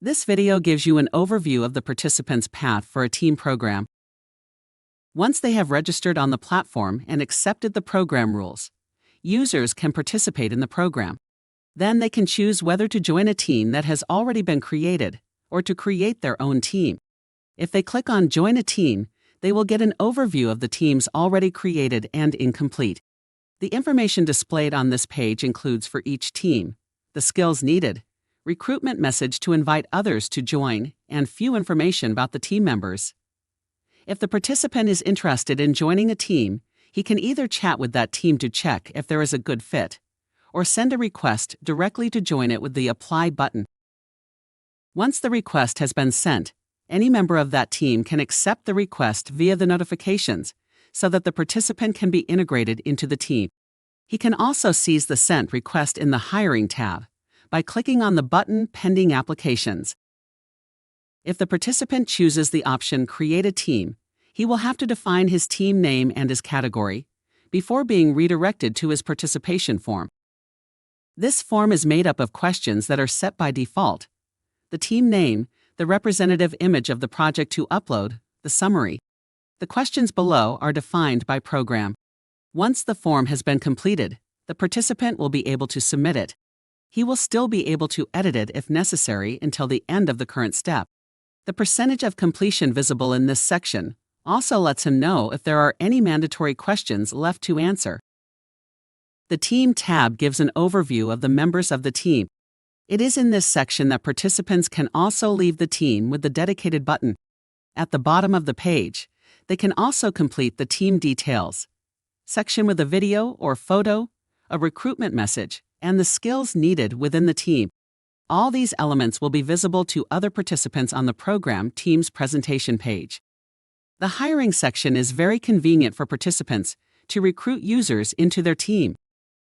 This video gives you an overview of the participants' path for a team program. Once they have registered on the platform and accepted the program rules, users can participate in the program. Then they can choose whether to join a team that has already been created or to create their own team. If they click on Join a Team, they will get an overview of the teams already created and incomplete. The information displayed on this page includes for each team, the skills needed, recruitment message to invite others to join, and few information about the team members. If the participant is interested in joining a team, he can either chat with that team to check if there is a good fit, or send a request directly to join it with the Apply button. Once the request has been sent, any member of that team can accept the request via the notifications so that the participant can be integrated into the team. He can also seize the sent request in the Hiring tab by clicking on the button Pending Applications. If the participant chooses the option Create a Team, he will have to define his team name and his category before being redirected to his participation form. This form is made up of questions that are set by default: the team name, the representative image of the project to upload, the summary. The questions below are defined by program. Once the form has been completed, the participant will be able to submit it. He will still be able to edit it if necessary until the end of the current step. The percentage of completion visible in this section also lets him know if there are any mandatory questions left to answer. The Team tab gives an overview of the members of the team. It is in this section that participants can also leave the team with the dedicated button. At the bottom of the page, they can also complete the team details section with a video or photo, a recruitment message, and the skills needed within the team. All these elements will be visible to other participants on the program team's presentation page. The Hiring section is very convenient for participants to recruit users into their team.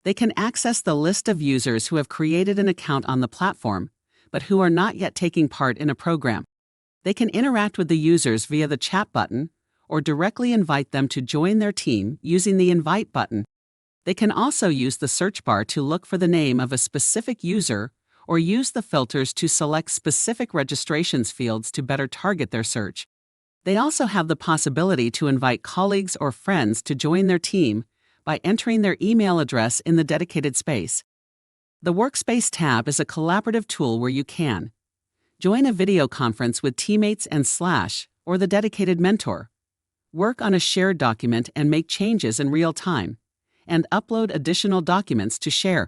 They can access the list of users who have created an account on the platform, but who are not yet taking part in a program. They can interact with the users via the chat button or directly invite them to join their team using the Invite button. They can also use the search bar to look for the name of a specific user or use the filters to select specific registrations fields to better target their search. They also have the possibility to invite colleagues or friends to join their team by entering their email address in the dedicated space. The Workspace tab is a collaborative tool where you can join a video conference with teammates and / or the dedicated mentor, work on a shared document and make changes in real time, and upload additional documents to share.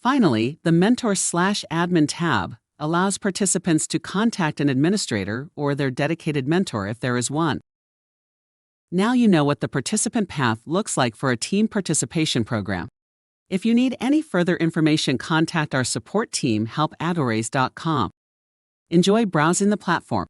Finally, the Mentor/Admin tab allows participants to contact an administrator or their dedicated mentor if there is one. Now you know what the participant path looks like for a team participation program. If you need any further information, contact our support team, help@agorize.com. Enjoy browsing the platform.